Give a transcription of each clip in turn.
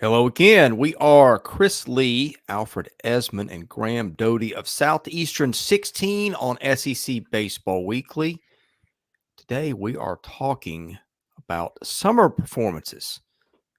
Hello again. We are Chris Lee, Alfred Ezman, and Graham Doty of Southeastern 16 on SEC Baseball Weekly. Today we are talking about summer performances,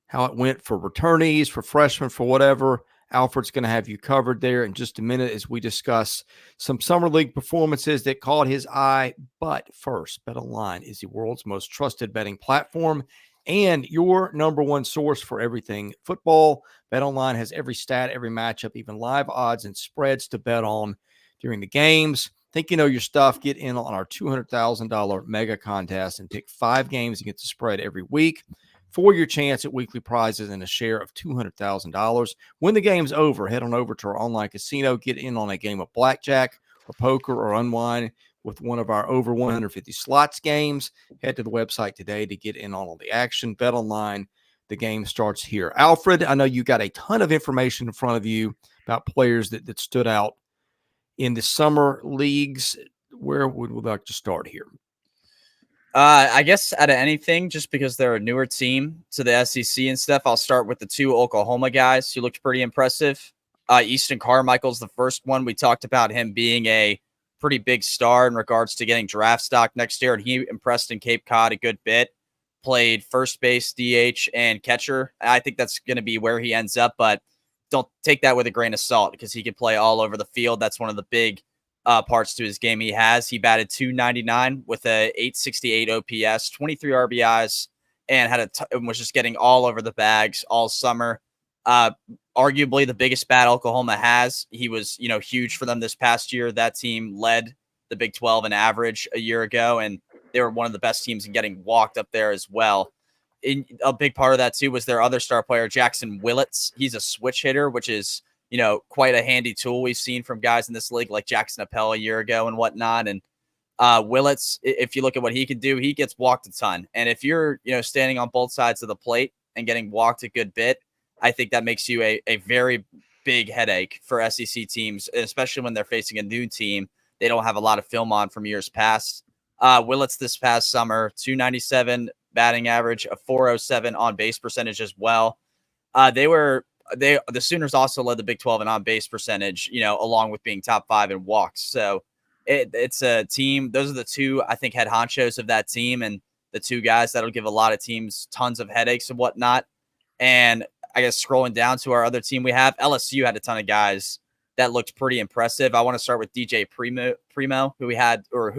how it went for returnees, for freshmen, for whatever. Alfred's going to have you covered there in just a minute as we discuss some summer league performances that caught his eye. But first, BetOnline is the world's most trusted betting platform and your number one source for everything football. BetOnline has every stat, every matchup, even live odds and spreads to bet on during the games. Think you know your stuff. Get in on our $200,000 mega contest and pick 5 games and get the spread every week for your chance at weekly prizes and a share of $200,000. When the game's over, head on over to our online casino, get in on a game of blackjack or poker or unwind with one of our over 150 slots games. Head to the website today to get in on all the action. Bet online. The game starts here. Alfred, I know you got a ton of information in front of you about players that stood out in the summer leagues. Where would we like to start here? I guess out of anything, just because they're a newer team to the SEC and stuff, I'll start with the 2 Oklahoma guys who looked pretty impressive. Easton Carmichael's the first one. We talked about him being a pretty big star in regards to getting draft stock next year, and he impressed in Cape Cod a good bit. Played first base, DH, and catcher. I think that's going to be where he ends up, but don't take that with a grain of salt because he can play all over the field. That's one of the big parts to his game he has. He batted .299 with a .868 OPS, 23 RBIs, and was just getting all over the bags all summer. Arguably the biggest bat Oklahoma has. He was, huge for them this past year. That team led the Big 12 in average a year ago, and they were one of the best teams in getting walked up there as well. A big part of that too was their other star player, Jaxon Willits. He's a switch hitter, which is quite a handy tool we've seen from guys in this league like Jackson Appel a year ago and whatnot. And Willits, if you look at what he can do, he gets walked a ton. And if you're, standing on both sides of the plate and getting walked a good bit, I think that makes you a very big headache for SEC teams, especially when they're facing a new team. They don't have a lot of film on from years past. Willits this past summer, .297 batting average, a .407 on base percentage as well. The Sooners also led the Big 12 in on base percentage, along with being top 5 in walks. So it's a team. Those are the 2, I think, head honchos of that team, and the 2 guys that'll give a lot of teams tons of headaches and whatnot. And I guess scrolling down to our other team, we have LSU had a ton of guys that looked pretty impressive. I want to start with DJ Primo, who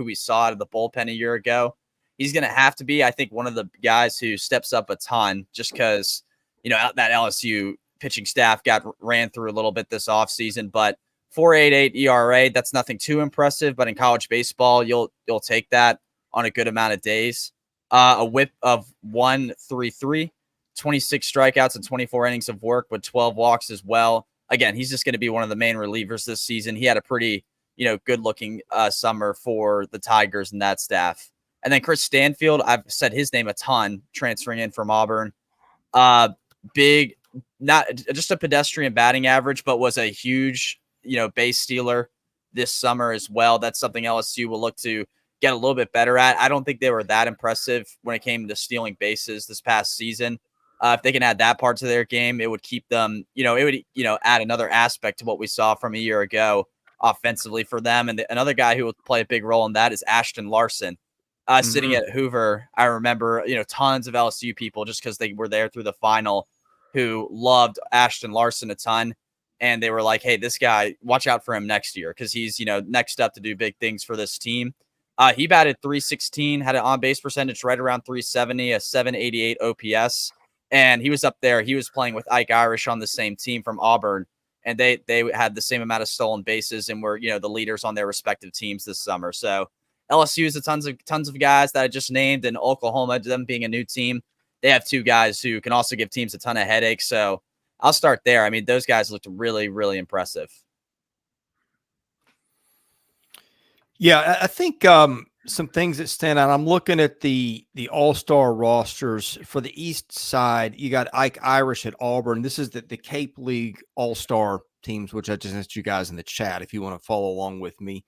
we saw out of the bullpen a year ago. He's going to have to be, I think, one of the guys who steps up a ton just because, that LSU pitching staff ran through a little bit this offseason, but 4.88 ERA, that's nothing too impressive, but in college baseball, you'll take that on a good amount of days. A whip of 1.33, 26 strikeouts and 24 innings of work with 12 walks as well. Again, he's just going to be one of the main relievers this season. He had a pretty, good-looking summer for the Tigers and that staff. And then Chris Stanfield, I've said his name a ton, transferring in from Auburn. Big, not just a pedestrian batting average, but was a huge, base stealer this summer as well. That's something LSU will look to get a little bit better at. I don't think they were that impressive when it came to stealing bases this past season. If they can add that part to their game, it would keep them, add another aspect to what we saw from a year ago offensively for them. And another guy who will play a big role in that is Ashton Larson. Sitting at Hoover, I remember, tons of LSU people just because they were there through the final who loved Ashton Larson a ton. And they were like, hey, this guy, watch out for him next year because he's, next up to do big things for this team. He batted .316, had an on-base percentage right around .370, a .788 OPS. And he was up there. He was playing with Ike Irish on the same team from Auburn. And they had the same amount of stolen bases and were, the leaders on their respective teams this summer. So LSU is tons of guys that I just named, and Oklahoma, them being a new team, they have 2 guys who can also give teams a ton of headaches. So I'll start there. I mean, those guys looked really, really impressive. Yeah, I think some things that stand out. I'm looking at the all-star rosters for the East side. You got Ike Irish at Auburn. This is the Cape League all-star teams, which I just asked you guys in the chat if you want to follow along with me.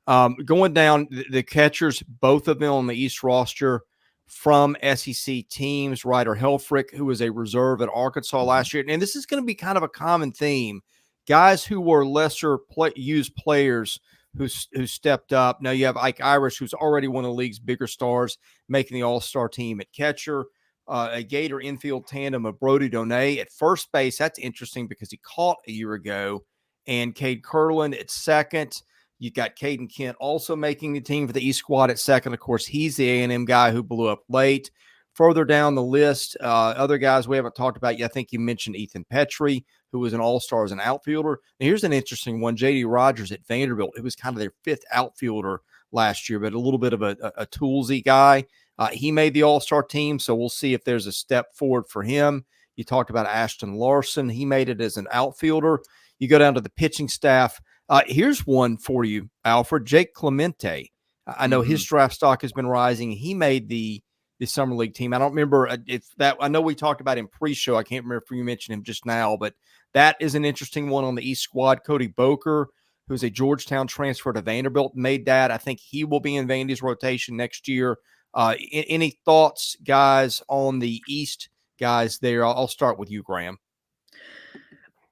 Going down, the catchers, both of them on the East roster, from SEC teams. Ryder Helfrich, who was a reserve at Arkansas last year. And this is going to be kind of a common theme. Guys who were lesser used players who stepped up. Now you have Ike Irish, who's already one of the league's bigger stars, making the all-star team at catcher. A Gator infield tandem of Brody, Donay at first base. That's interesting because he caught a year ago. And Cade Kurland at second. You've got Caden Kent also making the team for the East squad at second. Of course, he's the A&M guy who blew up late. Further down the list, other guys we haven't talked about yet. I think you mentioned Ethan Petry, who was an all-star as an outfielder. And here's an interesting one, J.D. Rogers at Vanderbilt, who was kind of their fifth outfielder last year, but a little bit of a toolsy guy. He made the all-star team, so we'll see if there's a step forward for him. You talked about Ashton Larson. He made it as an outfielder. You go down to the pitching staff. Here's one for you, Alfred. Jake Clemente. I know his draft stock has been rising. He made the summer league team. I don't remember if that. I know we talked about him pre-show. I can't remember if you mentioned him just now, but that is an interesting one on the East squad. Cody Bowker, who's a Georgetown transfer to Vanderbilt, made that. I think he will be in Vandy's rotation next year. Any thoughts, guys, on the East guys there? I'll start with you, Graham.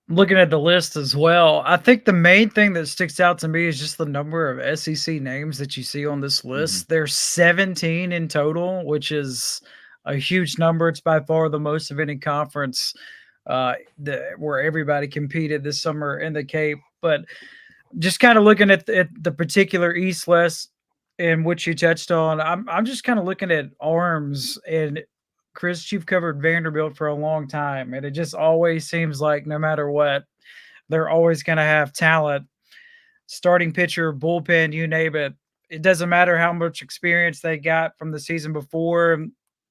Looking at the list as well, I think the main thing that sticks out to me is just the number of SEC names that you see on this list. There's 17 in total, which is a huge number. It's by far the most of any conference where everybody competed this summer in the Cape. But just kind of looking at the particular East list in which you touched on, I'm just kind of looking at arms. And Chris, you've covered Vanderbilt for a long time, and it just always seems like no matter what, they're always going to have talent. Starting pitcher, bullpen, you name it. It doesn't matter how much experience they got from the season before.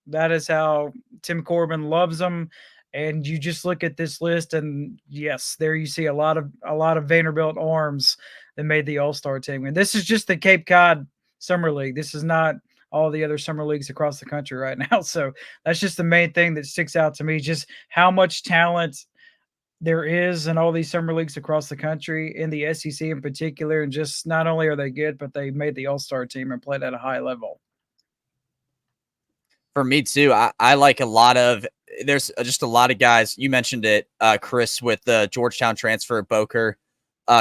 That is how Tim Corbin loves them. And you just look at this list, and yes, there you see a lot of Vanderbilt arms that made the All-Star team. And this is just the Cape Cod Summer League. This is not all the other summer leagues across the country right now. So that's just the main thing that sticks out to me, just how much talent there is in all these summer leagues across the country, in the SEC in particular. And just not only are they good, but they made the All-Star team and played at a high level. For me too, I like there's just a lot of guys. You mentioned it, Chris, with the Georgetown transfer, Bowker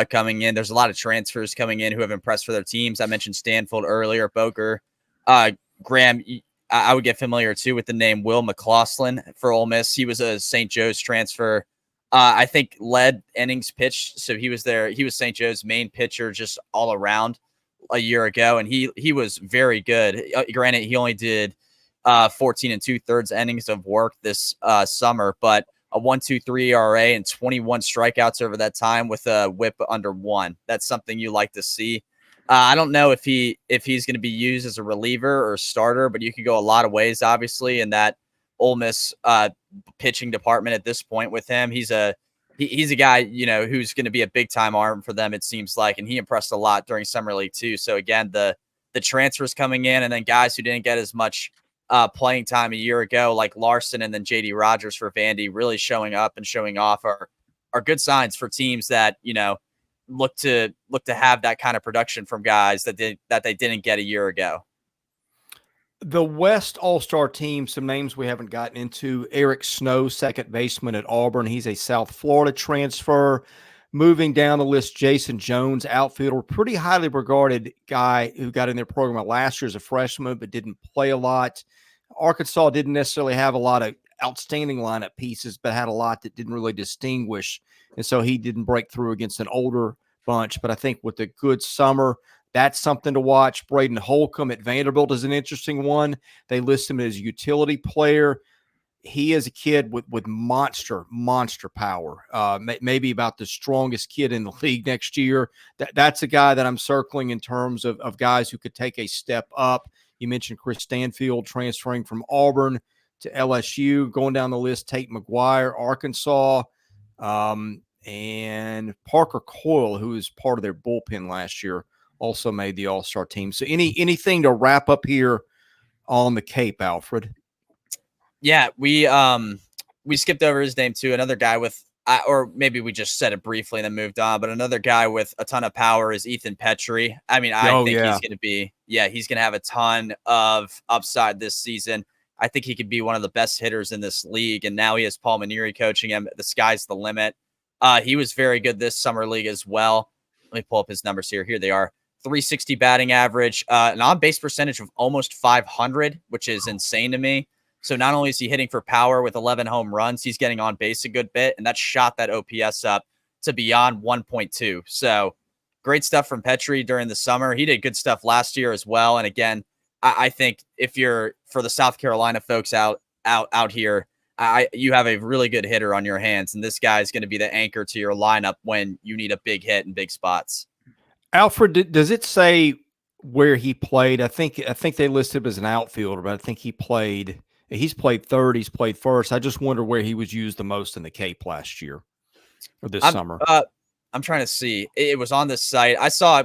coming in. There's a lot of transfers coming in who have impressed for their teams. I mentioned Stanfield earlier, Bowker. Graham, I would get familiar too with the name Will McLaughlin for Ole Miss. He was a St. Joe's transfer. I think led innings pitched, so he was there. He was St. Joe's main pitcher just all around a year ago, and he was very good. Granted, he only did 14 2/3 innings of work this summer, but a 1.23 ERA and 21 strikeouts over that time with a WHIP under 1. That's something you like to see. I don't know if he's going to be used as a reliever or starter, but you could go a lot of ways, obviously, in that Ole Miss pitching department at this point with him. He's a guy, who's going to be a big time arm for them, it seems like, and he impressed a lot during Summer League too. So again, the transfers coming in, and then guys who didn't get as much playing time a year ago, like Larson and then J.D. Rogers for Vandy, really showing up and showing off are good signs for teams that, look to have that kind of production from guys that they didn't get a year ago. The West All-Star team, some names we haven't gotten into. Eric Snow, second baseman at Auburn. He's a South Florida transfer. Moving down the list, Jayson Jones, outfielder, pretty highly regarded guy who got in their program last year as a freshman but didn't play a lot. Arkansas didn't necessarily have a lot of outstanding lineup pieces, but had a lot that didn't really distinguish. And so he didn't break through against an older bunch. But I think with a good summer, that's something to watch. Braden Holcomb at Vanderbilt is an interesting one. They list him as a utility player. He is a kid with monster power, maybe about the strongest kid in the league next year. That's a guy that I'm circling in terms of guys who could take a step up. You mentioned Chris Stanfield transferring from Auburn to LSU. Going down the list, Tate McGuire, Arkansas, and Parker Coil, who was part of their bullpen last year, also made the All-Star team. So anything to wrap up here on the Cape, Alfred? Yeah, we skipped over his name too. Another guy with or maybe we just said it briefly and then moved on, but another guy with a ton of power is Ethan Petry. I mean, I think he's going to be, he's going to have a ton of upside this season. I think he could be one of the best hitters in this league. And now he has Paul Maneri coaching him. The sky's the limit. He was very good this summer league as well. Let me pull up his numbers here. Here they are. 360 batting average, an on-base percentage of almost 500, which is insane to me. So not only is he hitting for power with 11 home runs, he's getting on base a good bit, and that shot that OPS up to beyond 1.2. So great stuff from Petry during the summer. He did good stuff last year as well. And again, I think if you're for the South Carolina folks out here, you have a really good hitter on your hands, and this guy is going to be the anchor to your lineup when you need a big hit in big spots. Alfred, does it say where he played? I think they listed him as an outfielder, but I think he's played third, he's played first. I just wonder where he was used the most in the Cape last year or this summer. I'm trying to see. It was on this site.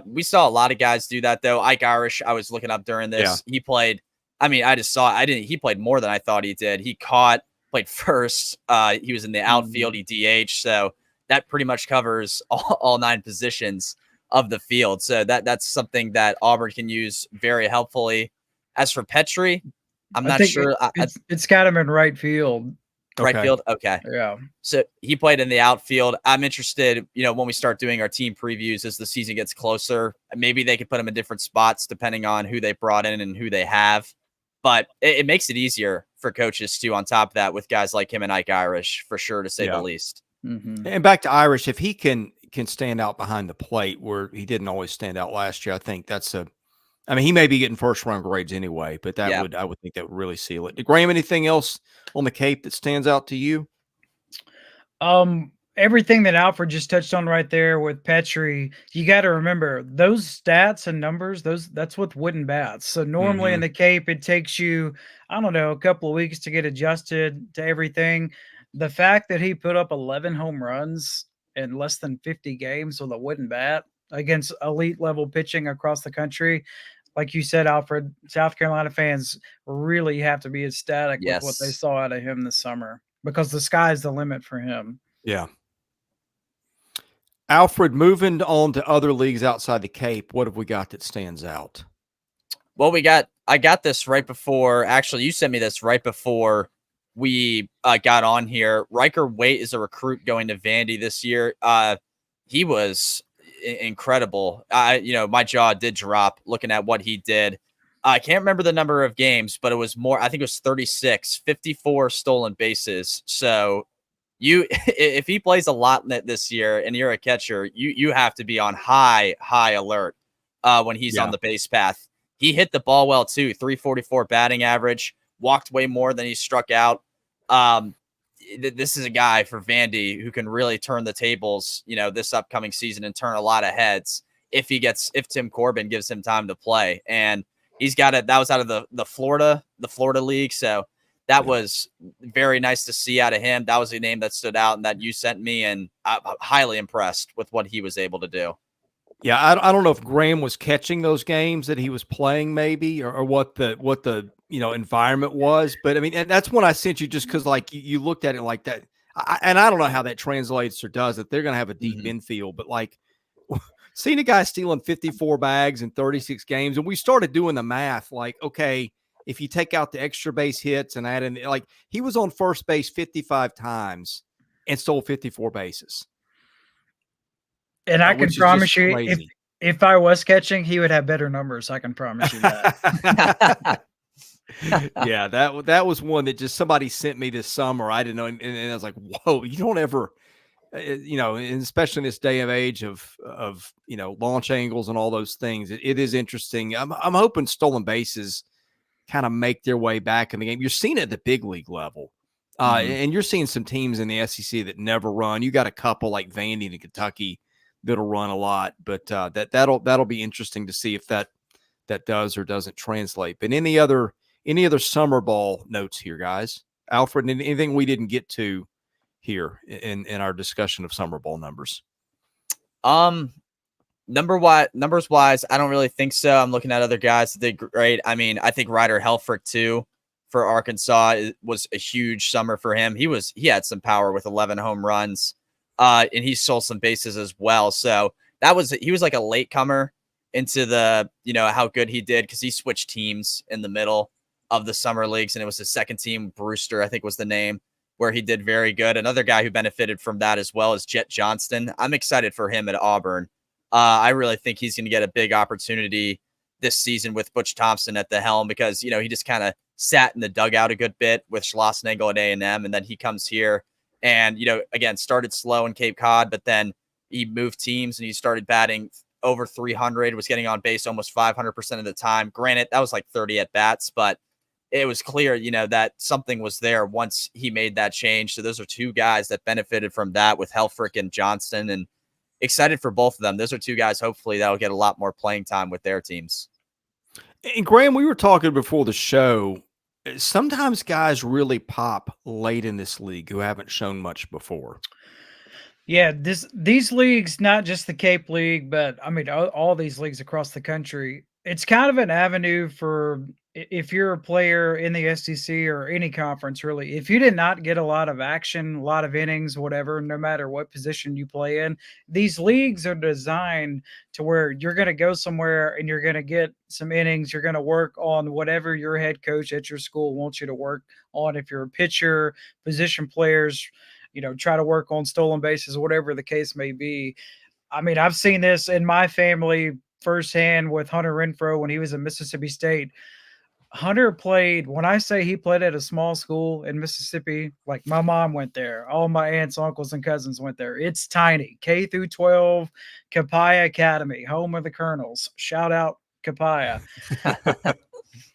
We saw a lot of guys do that though. Ike Irish, I was looking up during this. Yeah. He played. I mean, he played more than I thought he did. He played first. He was in the outfield. He DH. So that pretty much covers all 9 positions of the field. So that's something that Auburn can use very helpfully. As for Petry, I'm not sure. It's got him in right field. Right field? Okay. Yeah. So he played in the outfield. I'm interested, when we start doing our team previews as the season gets closer, maybe they could put him in different spots depending on who they brought in and who they have. But it makes it easier for coaches too, on top of that, with guys like him and Ike Irish, for sure, to say the least. Mm-hmm. And back to Irish, if he can stand out behind the plate where he didn't always stand out last year, I think he may be getting first round grades anyway, but I would think that would really seal it. Graham, anything else on the Cape that stands out to you? Everything that Alfred just touched on right there with Petry, you got to remember those stats and numbers, that's with wooden bats. So normally in the Cape, it takes you, I don't know, a couple of weeks to get adjusted to everything. The fact that he put up 11 home runs in less than 50 games with a wooden bat against elite level pitching across the country, like you said, Alfred, South Carolina fans really have to be ecstatic with what they saw out of him this summer, because the sky's the limit for him. Yeah. Alfred, moving on to other leagues outside the Cape, what have we got that stands out? Well, I got this right before, actually, you sent me this right before we got on here. Ryker Waite is a recruit going to Vandy this year. He was incredible. My jaw did drop looking at what he did. I can't remember the number of games, but it was more. I think it was 36, 54 stolen bases. So if he plays a lot this year and you're a catcher, you have to be on high alert when he's on the base path. He hit the ball well too. 344 batting average, walked way more than he struck out. This is a guy for Vandy who can really turn the tables, this upcoming season, and turn a lot of heads if Tim Corbin gives him time to play. And he's got it. That was out of the Florida league. So that was very nice to see out of him. That was a name that stood out and that you sent me, and I'm highly impressed with what he was able to do. Yeah, I don't know if Graham was catching those games that he was playing, maybe, or what the environment was. But I mean, and that's when I sent you, just because like you looked at it like that, and I don't know how that translates or does it. They're going to have a deep infield, but like seeing a guy stealing 54 bags in 36 games, and we started doing the math. Like, okay, if you take out the extra base hits and add in, like, he was on first base 55 times and stole 54 bases. And I can promise you, if I was catching, he would have better numbers. I can promise you that. Yeah, that was one that just somebody sent me this summer. I didn't know, and I was like, whoa, you don't ever, and especially in this day of age of launch angles and all those things. It is interesting. I'm hoping stolen bases kind of make their way back in the game. You're seeing it at the big league level. And you're seeing some teams in the SEC that never run. You got a couple like Vandy and Kentucky that'll run a lot, but that'll be interesting to see if that does or doesn't translate. But any other summer ball notes here, guys? Alfred, anything we didn't get to here in our discussion of summer ball numbers? Numbers wise, I don't really think so. I'm looking at other guys that did great. I mean, I think Ryder Helfrich too for Arkansas was a huge summer for him. He had some power with 11 home runs. and he stole some bases as well. So he was like a latecomer into the, how good he did, because he switched teams in the middle of the summer leagues, and it was his second team, Brewster, I think was the name, where he did very good. Another guy who benefited from that as well is Jet Johnston. I'm excited for him at Auburn. I really think he's going to get a big opportunity this season with Butch Thompson at the helm, because, he just kind of sat in the dugout a good bit with Schlossnagle at A&M, and then he comes here and, again, started slow in Cape Cod, but then he moved teams and he started batting over 300, was getting on base almost 500% of the time. Granted, that was like 30 at bats, but it was clear, that something was there once he made that change. So those are two guys that benefited from that, with Helfrich and Johnston, and excited for both of them. Those are two guys, hopefully, that'll get a lot more playing time with their teams. And Graham, we were talking before the show. Sometimes guys really pop late in this league who haven't shown much before. Yeah, these leagues, not just the Cape League, but I mean all these leagues across the country, it's kind of an avenue for, if you're a player in the SEC or any conference, really, if you did not get a lot of action, a lot of innings, whatever, no matter what position you play in, these leagues are designed to where you're going to go somewhere and you're going to get some innings. You're going to work on whatever your head coach at your school wants you to work on. If you're a pitcher, position players, try to work on stolen bases, whatever the case may be. I mean, I've seen this in my family firsthand with Hunter Renfroe when he was at Mississippi State. Hunter played, when I say he played at a small school in Mississippi, like my mom went there. All my aunts, uncles, and cousins went there. It's tiny. K through 12, Capaya Academy, home of the Colonels. Shout out Capaya.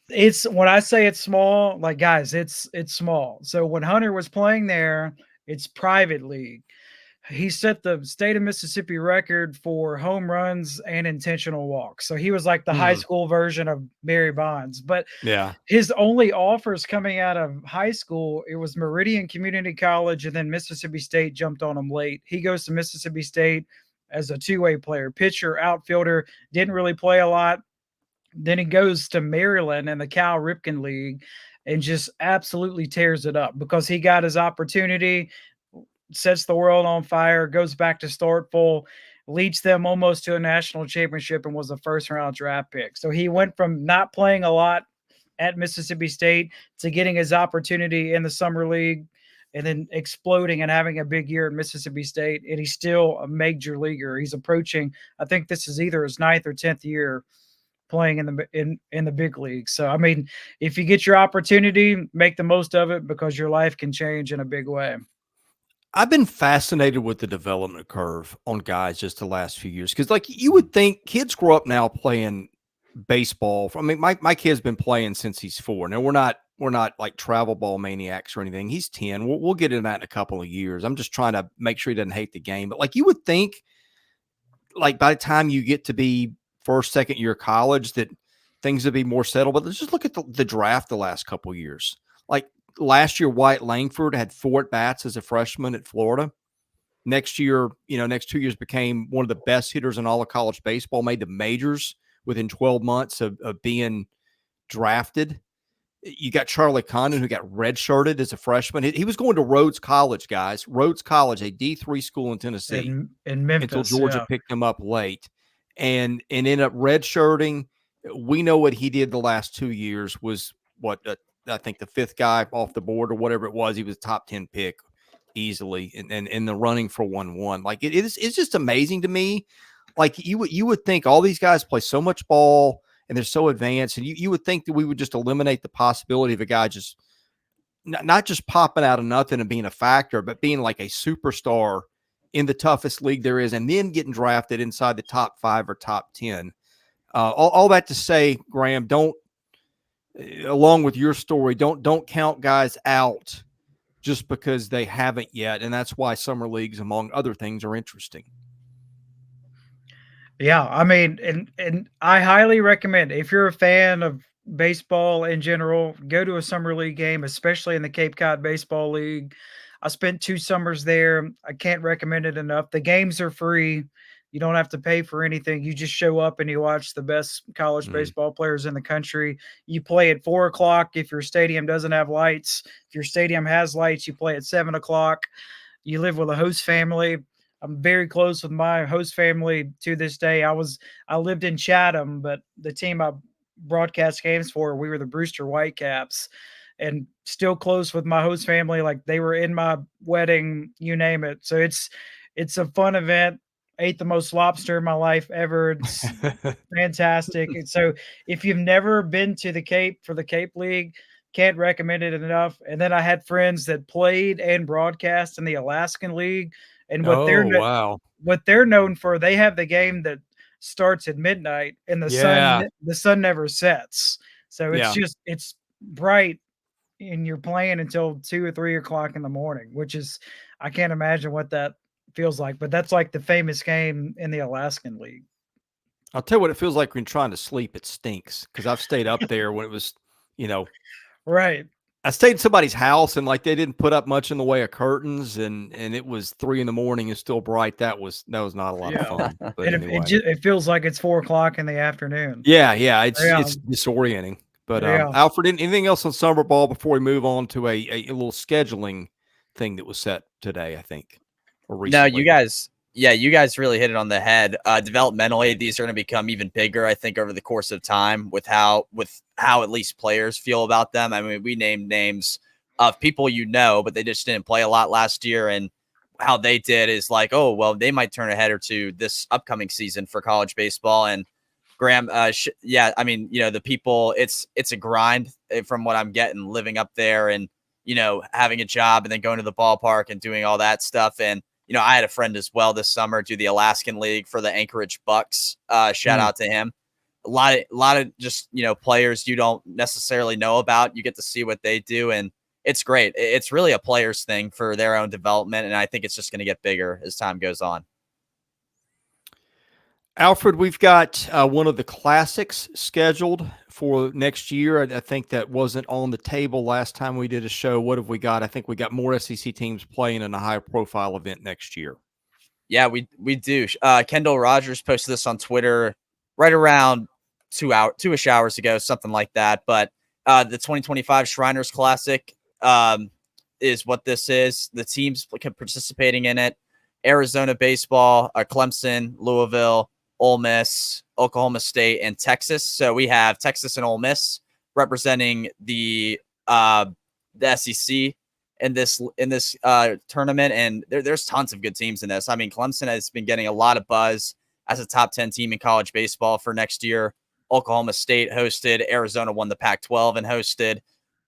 It's, when I say it's small, like, guys, it's small. So when Hunter was playing there, it's private league. He set the state of Mississippi record for home runs and intentional walks. So he was like the high school version of Barry Bonds. But yeah, his only offers coming out of high school, it was Meridian Community College, and then Mississippi State jumped on him late. He goes to Mississippi State as a two-way player, pitcher, outfielder, didn't really play a lot. Then he goes to Maryland in the Cal Ripken League and just absolutely tears it up, because he got his opportunity, sets the world on fire, goes back to Starkville, leads them almost to a national championship, and was a first-round draft pick. So he went from not playing a lot at Mississippi State to getting his opportunity in the summer league, and then exploding and having a big year at Mississippi State. And he's still a major leaguer. He's approaching, I think this is either his 9th or 10th year playing in the big league. So, I mean, if you get your opportunity, make the most of it, because your life can change in a big way. I've been fascinated with the development curve on guys just the last few years. Cause like you would think kids grow up now playing baseball. I mean, my kid's been playing since he's 4. Now we're not like travel ball maniacs or anything. He's 10. We'll get into that in a couple of years. I'm just trying to make sure he doesn't hate the game. But like you would think, like by the time you get to be first, second year college, that things would be more settled. But let's just look at the draft the last couple of years. Like last year, Wyatt Langford had 4 at-bats as a freshman at Florida. Next year, next 2 years became one of the best hitters in all of college baseball, made the majors within 12 months of being drafted. You got Charlie Condon, who got redshirted as a freshman. He was going to Rhodes College, guys. Rhodes College, a D3 school in Tennessee. In Memphis. Until Georgia picked him up late. And ended up redshirting. We know what he did the last 2 years was I think the 5th guy off the board or whatever it was. He was a top 10 pick easily, and in the running for 1-1. Like it's just amazing to me. Like you would think all these guys play so much ball and they're so advanced, and you would think that we would just eliminate the possibility of a guy just not just popping out of nothing and being a factor, but being like a superstar in the toughest league there is, and then getting drafted inside the top 5 or top 10. All that to say, Graham, don't, along with your story, don't count guys out just because they haven't yet. And that's why summer leagues, among other things, are interesting. Yeah, I mean, and I highly recommend, if you're a fan of baseball in general, go to a summer league game, especially in the Cape Cod Baseball League. I spent 2 summers there. I can't recommend it enough. The games are free. You don't have to pay for anything. You just show up and you watch the best college baseball players in the country. You play at 4:00 if your stadium doesn't have lights. If your stadium has lights, you play at 7:00. You live with a host family. I'm very close with my host family to this day. I lived in Chatham, but the team I broadcast games for, we were the Brewster Whitecaps, and still close with my host family. Like they were in my wedding, you name it. So it's a fun event. Ate the most lobster in my life ever. It's fantastic. And so if you've never been to the Cape for the Cape League, can't recommend it enough. And then I had friends that played and broadcast in the Alaskan League, and Oh, wow. what they're known for, they have the game that starts at midnight and Yeah. the sun never sets. So Yeah. it's bright and you're playing until 2 or 3 o'clock in the morning, which is, I can't imagine what that feels like, but that's like the famous game in the Alaskan League. I'll tell you what it feels like when trying to sleep. It stinks because I've stayed up there when it was, Right. I stayed at somebody's house and like they didn't put up much in the way of curtains and it was 3 a.m. and still bright. That was not a lot of fun. But And anyway. it feels like it's 4 o'clock in the afternoon. Yeah. It's disorienting. But Alfred, anything else on summer ball before we move on to a little scheduling thing that was set today, I think, or recently? No, you guys really hit it on the head. Developmentally, these are going to become even bigger, I think, over the course of time with how at least players feel about them. I mean, we named names of people but they just didn't play a lot last year, and how they did is like, oh, well, they might turn a head or two this upcoming season for college baseball. And Graham, I mean, the people, it's a grind from what I'm getting, living up there and, having a job and then going to the ballpark and doing all that stuff. And, I had a friend as well this summer do the Alaskan League for the Anchorage Bucks. Shout out to him. A lot of just, players you don't necessarily know about. You get to see what they do, and it's great. It's really a player's thing for their own development, and I think it's just going to get bigger as time goes on. Alfred, we've got one of the classics scheduled for next year. I think that wasn't on the table last time we did a show. What have we got? I think we got more SEC teams playing in a high-profile event next year. Yeah, we do. Kendall Rogers posted this on Twitter right around 2-ish hours ago, something like that. But the 2025 Shriners Classic is what this is. The teams participating in it: Arizona baseball, Clemson, Louisville, Ole Miss, Oklahoma State, and Texas. So we have Texas and Ole Miss representing the SEC in this tournament, and there's tons of good teams in this. I mean, Clemson has been getting a lot of buzz as a top 10 team in college baseball for next year. Oklahoma State hosted. Arizona won the Pac-12 and hosted.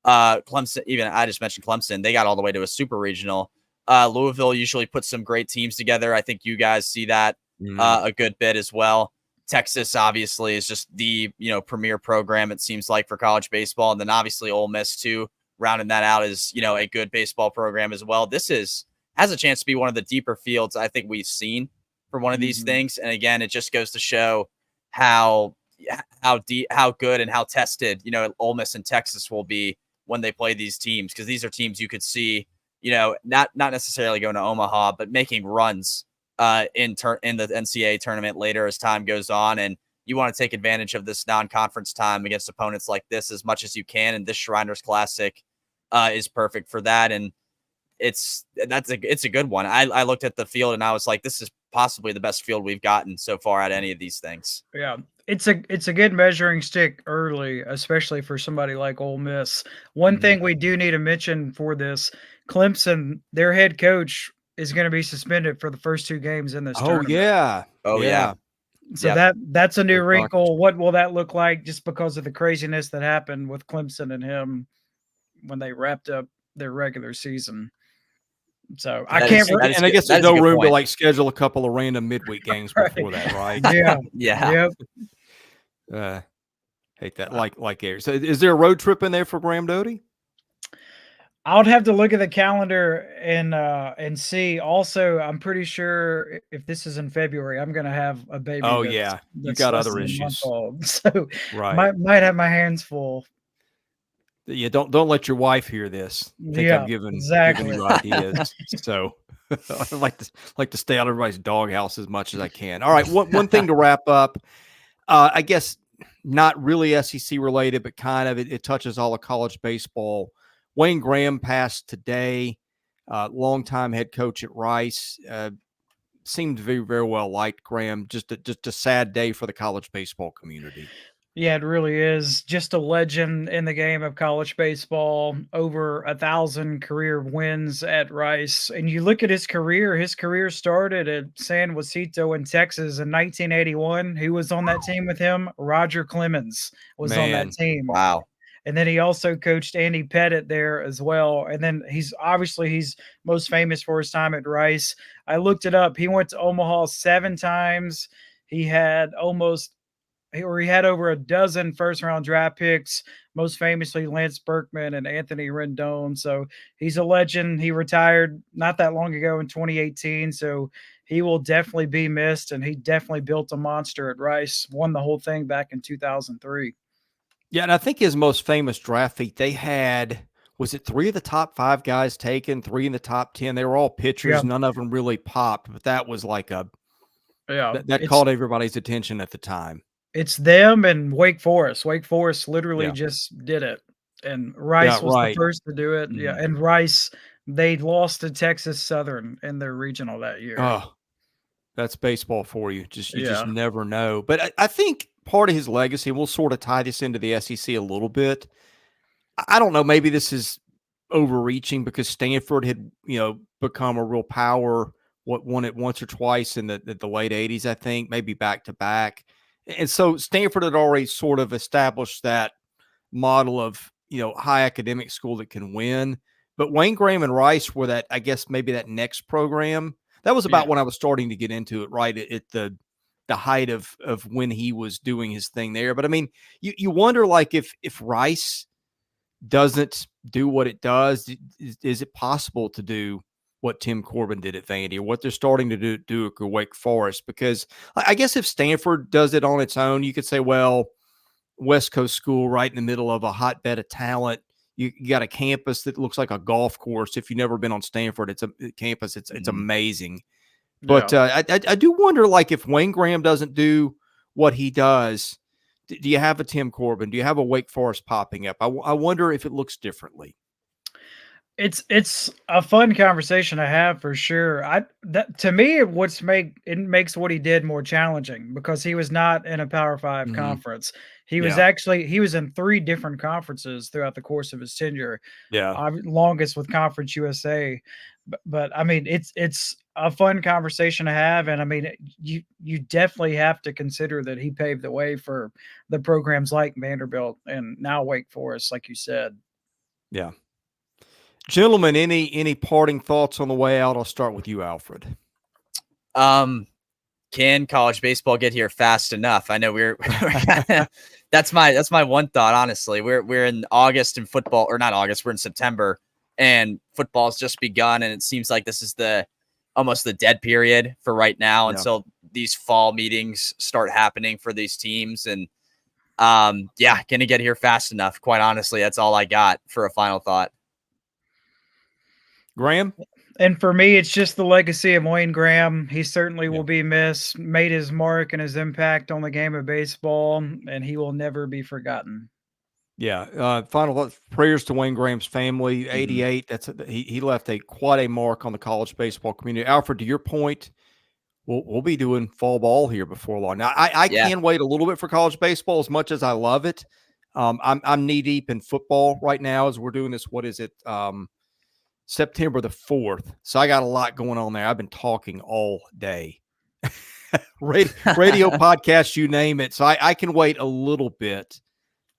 Clemson, even I just mentioned Clemson, they got all the way to a super regional. Louisville usually puts some great teams together. I think you guys see that a good bit as well. Texas obviously is just the premier program, it seems like, for college baseball, and then obviously Ole Miss too, rounding that out is a good baseball program as well. This has a chance to be one of the deeper fields I think we've seen for one of these things, and again, it just goes to show how deep, how good, and how tested Ole Miss and Texas will be when they play these teams, because these are teams you could see not necessarily going to Omaha, but making runs in the NCAA tournament later as time goes on. And you want to take advantage of this non-conference time against opponents like this as much as you can. And this Shriners Classic is perfect for that. And it's a good one. I looked at the field and I was like, this is possibly the best field we've gotten so far at any of these things. Yeah. It's a good measuring stick early, especially for somebody like Ole Miss. One thing we do need to mention for this, Clemson, their head coach is going to be suspended for the first 2 games in this tournament. Yeah. So that's a new wrinkle. What will that look like, just because of the craziness that happened with Clemson and him when they wrapped up their regular season? So I guess there's no room to like schedule a couple of random midweek games before that, right? Yeah. Hate that. Like Gary. So is there a road trip in there for Graham Doty? I would have to look at the calendar and see. Also, I'm pretty sure if this is in February, I'm going to have a baby. Oh yeah, you got other issues, so might have my hands full. Yeah, don't let your wife hear this. I'm giving you ideas. So I like to stay out of everybody's doghouse as much as I can. All right, one thing to wrap up. I guess not really SEC related, but kind of it touches all of college baseball. Wayne Graham passed today, longtime head coach at Rice. seemed very, very well liked, Graham. Just a sad day for the college baseball community. Yeah, it really is. Just a legend in the game of college baseball. Over 1,000 career wins at Rice. And you look at his career started at San Jacinto in Texas in 1981. Who was on that team with him? Roger Clemens was on that Man, team. Wow. And then he also coached Andy Pettit there as well. And then he's most famous for his time at Rice. I looked it up. He went to Omaha 7 times. He had over a dozen first-round draft picks, most famously Lance Berkman and Anthony Rendon. So he's a legend. He retired not that long ago in 2018, so he will definitely be missed, and he definitely built a monster at Rice, won the whole thing back in 2003. Yeah, and I think his most famous draft feat, they had, was it 3 of the top 5 guys taken, 3 in the top 10? They were all pitchers. Yeah. None of them really popped, but that was like that It's caught everybody's attention at the time. It's them and Wake Forest. Wake Forest literally just did it. And Rice was the first to do it. Mhm. Yeah, and Rice, they lost to Texas Southern in their regional that year. Oh, that's baseball for you. You just Yeah. never know. But I think part of his legacy, we'll sort of tie this into the SEC a little bit. I don't know, maybe this is overreaching because Stanford had, become a real power, won it once or twice in the late 80s, I think, maybe back to back. And so Stanford had already sort of established that model of, high academic school that can win. But Wayne Graham and Rice were that, I guess, maybe that next program. That was about when I was starting to get into it, right at the height of when he was doing his thing there. But I mean, you wonder, like, if Rice doesn't do what it does, is it possible to do what Tim Corbin did at Vandy, or what they're starting to do at Wake Forest? Because I guess if Stanford does it on its own, you could say, well, West Coast school right in the middle of a hotbed of talent. You got a campus that looks like a golf course. If you've never been on Stanford, it's a campus. It's amazing. But I do wonder, like, if Wayne Graham doesn't do what he does, do you have a Tim Corbin? Do you have a Wake Forest popping up? I wonder if it looks differently. It's a fun conversation to have for sure. To me, it makes what he did more challenging because he was not in a Power 5 conference. He was in 3 different conferences throughout the course of his tenure. Yeah, longest with Conference USA. But I mean, it's a fun conversation to have, and I mean, you definitely have to consider that he paved the way for the programs like Vanderbilt and now Wake Forest, like you said. Yeah. Gentlemen, any parting thoughts on the way out? I'll start with you, Alfred. Can college baseball get here fast enough? I know we're that's my one thought, honestly. We're in August and football, or not August, we're in September, and football's just begun, and it seems like this is almost the dead period for right now until these fall meetings start happening for these teams. And can it get here fast enough? Quite honestly, that's all I got for a final thought. Graham? And for me, it's just the legacy of Wayne Graham. He certainly will be missed, made his mark and his impact on the game of baseball, and he will never be forgotten. Yeah. Final prayers to Wayne Graham's family. 88. He left quite a mark on the college baseball community. Alfred, to your point, we'll be doing fall ball here before long. Now, I can wait a little bit for college baseball as much as I love it. I'm knee deep in football right now as we're doing this. What is it? September the 4th. So I got a lot going on there. I've been talking all day. Radio podcast, you name it. So I can wait a little bit.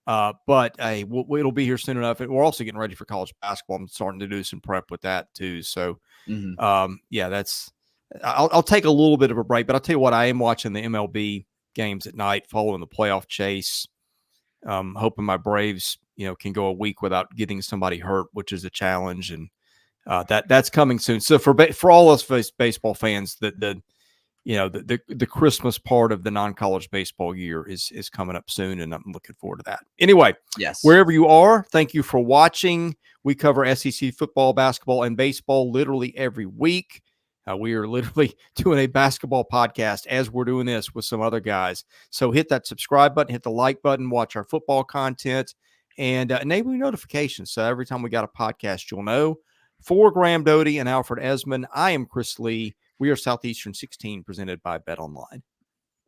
But it'll be here soon enough. And we're also getting ready for college basketball. I'm starting to do some prep with that too. So I'll take a little bit of a break, but I'll tell you what, I am watching the MLB games at night, following the playoff chase. Hoping my Braves, can go a week without getting somebody hurt, which is a challenge. And that's coming soon. So for all us baseball fans, the Christmas part of the non-college baseball year is coming up soon, and I'm looking forward to that. Anyway, wherever you are, thank you for watching. We cover SEC football, basketball, and baseball literally every week. We are literally doing a basketball podcast as we're doing this with some other guys. So hit that subscribe button, hit the like button, watch our football content, and enable notifications. So every time we got a podcast, you'll know. For Graham Doty and Alfred Ezman, I am Chris Lee. We are Southeastern 16, presented by Bet Online.